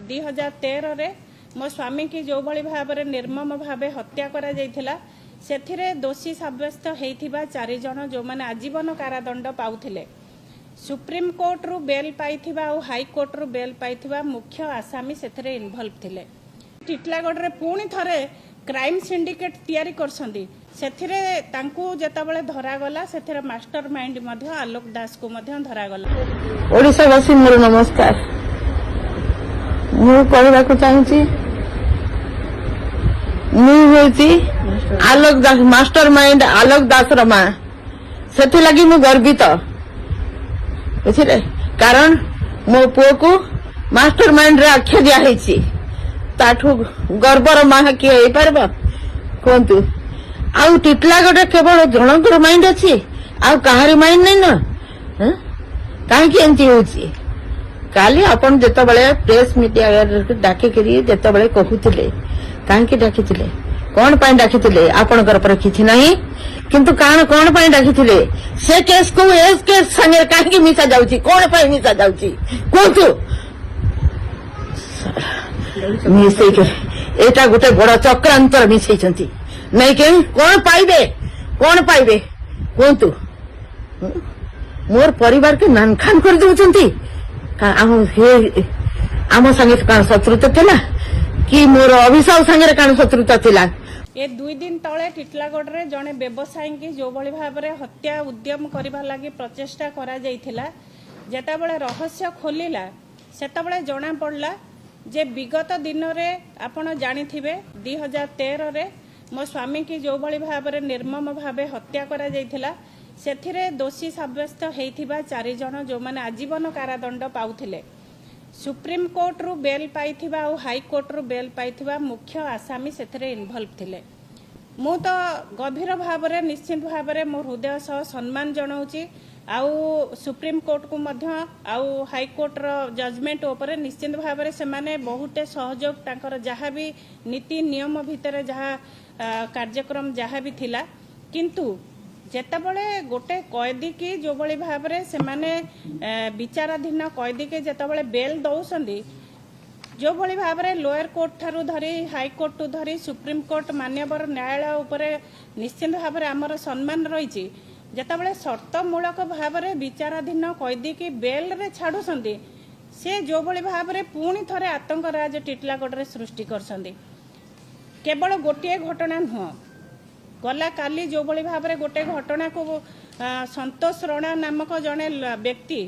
2013 रे मो स्वामी की जो भली भाव निर्मम भाव हत्या करा जायथिला सेथिरे दोषी साब्यस्त होइथिबा 4 जण जो माने आजीवन कारादंड पाउथिले सुप्रीम कोर्ट रु बेल पाइथिबा और हाई कोर्ट रु बेल पाइथिबा मुख्य आसामी सेथिरे इन्वॉल्व थिले। टिटलागढ़ रे पुणी थरे क्राइम सिंडिकेट तैयारी करसंदी सेथिरे तांकू जेताबळे धरा गला सेथिरे मास्टर माइंड मध्ये आलोक दास को मध्ये धरा गला। ओडिशावासी मोर नमस्कार मु कहबाकू चाहूची मु होती आलोक दास मास्टर माइंड आलोक दास रमा सेथि लगी मु गर्वित बुझिले कारण मो पुओ को मास्टर माइंड रे आख्या दिया हेची ताठू गर्वर माह किए हो पारबो कोंतु आउ टिटलागढ़ केवल जनकर माइंड अछि आउ काहारी माइंड नै न काहे कि एंती होची काली अपन जेतबळे प्रेस मीडिया डाके करी जेतबळे कहूतिले काहे कि डाकितिले कोन पाई डाकितिले आपनकर पर किछि नाही किंतु कान कोन पाई डाकितिले से केस को एस केस संगे काहे कि मिसा जाउची कोन पाई मिसा जाउची कोंतु मिसै के एटा गोटे बड़ चक्रांतर मिसैछंती नै के कोन पाइबे कोंतु मोर परिवार के नानखान कर दउचंती आम संगे कान शत्रुता थिला कि मोर अभिशाप संगे कान शत्रुता थिला। ए 2 दिन तले टिटलागढ़ रे जने व्यवसायी की जो भली भाव रे हत्या उद्यम करबा लागि प्रचेष्टा करा जायथिला जेताबळे रहस्य खोलिला सेताबळे जणा पड़ला जे विगत दिन रे आपण जानिथिबे 2013 रे मो स्वामी की जो भली भाव रे निर्मम भाव हत्या करा जायथिला सेथिरे दोषी साब्यस्त होइथिबा 4 जण जो माने आजीवन कारादंड पाउथिले सुप्रीम कोर्ट रु बेल पाइथिबा और हाई कोर्ट रु बेल पाइथिबा मुख्य आसामी सेथिरे इन्वॉल्व थिले। मु तो गभीर भाव रे निश्चित भाव रे मोर हृदय सह सम्मान जणाउची आउ सुप्रीम कोर्ट को मध्य आउ हाई कोर्ट रो जजमेंट ऊपर निश्चित भाव रे से माने बहुत सहयोग तांकर जहाँ भी नीति नियम भितर जहाँ कार्यक्रम जहाँ भी थिला किंतु जेतबळे गोटे कैदी की जो भली भाव रे से माने विचाराधीन कैदी के जेतबळे बेल दउसंदी जो भली भाव रे लोअर कोर्ट थारु धरी हाई कोर्ट धरी सुप्रीम कोर्ट मान्यवर न्यायालय ऊपर निश्चित भाव रे हमर सम्मान रहिछि जेतबळे शर्तमूलक भाव रे विचाराधीन कैदी की बेल रे छाडुसंदी से जो भली भाव रे पुणी थरे आतंक राज टिटलागढ़ रे सृष्टि करसंदी केवल गोटे घटना नुह गला काली जो भली भाव रे गोटे घटना को संतोष रणा नामक जने व्यक्ति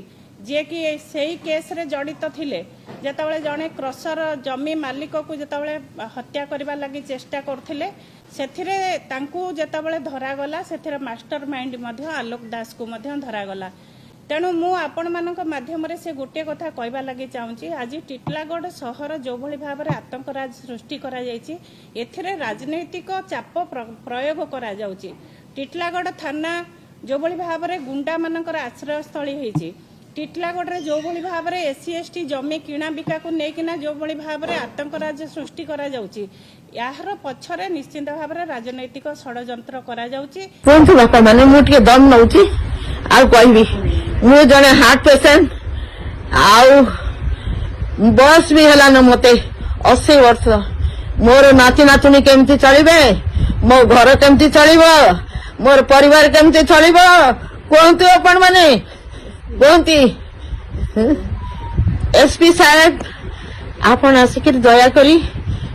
जे कि सही केस रे जड़ित थिले जेतबळे जने क्रसर जमी मालिक को जेतबळे हत्या करबा लागि चेष्टा करथिले सेथिरे तांकू जेतबळे धरा गला सेथिरे मास्टर माइंड मध्ये आलोक दास को मध्ये धरा गला। तेणु मु आपण मानक माध्यम रे से गोटे कथा कहबा लागि चाहूची आज टिटलागढ़ सहर जो भली भाव रे आतंक राज सृष्टि करा जायछि एथिरे राजनैतिक चाप प्रयोग करा जाउची टिटलागढ़ थाना जो भली भाव रे गुंडा मानकर आश्रय स्थली हेछि टिटलागढ़ रे जो भली भाव रे एससी एसटी जमी किणा बिका को नेकिना जो भली भाव रे आतंक राज सृष्टि करा जाउची यार पछरे निश्चित भाव रे राजनैतिक षडयंत्र करा जाउची। कोनथु बापा माने मु टिके दम नउची आ कहबी मु जने हार्ट पेशेंट आउ बस भी हला न मते 80 वर्ष मोर नाती नातुनी केमती चलिबे मो घर केमती चलिबो मोर परिवार केमती चलिबो कोनथु अपन माने कोनती एसपी साहब आपण आसिक दया करी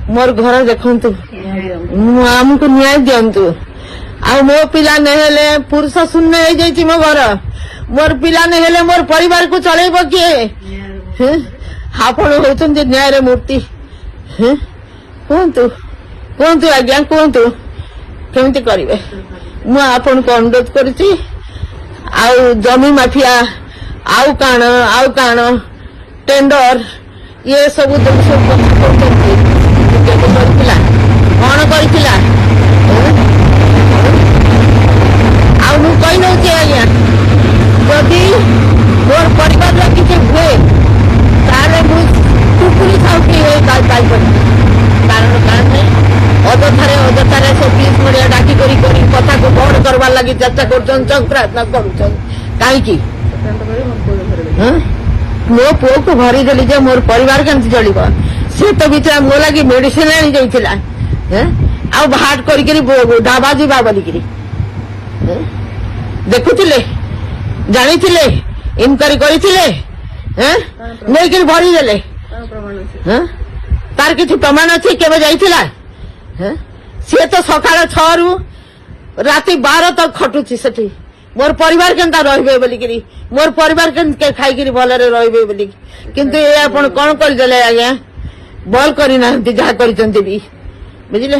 मोर घर देखंतु हमको न्याय दियंतु आ मो पिला नेहेले पुरुष शून्य हो जाइछि मो घर मोर पिला नेहेले मोर परिवार को चलेबो किए आपण होचंती न्याय रे मूर्ति कोंतु कोंतु आज्ञा कोंतु केमती करिवे मु आपण को अनुरोध करछि आउ जमी माफिया आउ काण टेंडर ये सब सब कौन करथिला आउ मु कहि नउछि आज्ञा जदि मोर परिवार किसी हुए तारे मु टुकुरी खाउकी होय काल कारण अजथारे से पीस मरिया डाकी करी कथा को बंद करवा लगी चर्चा करछन प्रयत्न करूछन काई की मो पुओ को भरी देली जे मोर परिवार केमती चलिबो ସେ ତ ବିଚରା ମୋ ଲାଗି ମେଡିସିନ ଆଣି ଯାଇଥିଲା ଆଉ ଭାଟ କରିକିରି ଢାବା ଯିବା ବୋଲିକିରି ଦେଖୁଥିଲେ ଜାଣିଥିଲେ ଇନକ୍ୱାରି କରିଥିଲେ ନେଇକିରି ଭରିଦେଲେ ତାର କିଛି ପ୍ରମାଣ ଅଛି କେବେ ଯାଇଥିଲା ସିଏ ତ ସକାଳ 6ରୁ ରାତି 12 ତକ ଖଟୁଛି ସେଠି मोर परिवार केनता रहिबे बोलिकिरी मोर परिवार के खाइकिरी भलरे रहिबे बोली किंतु ए आपण कोन कर देले आज्ञा बल करी ना जहा करिसंती भी बुझिले।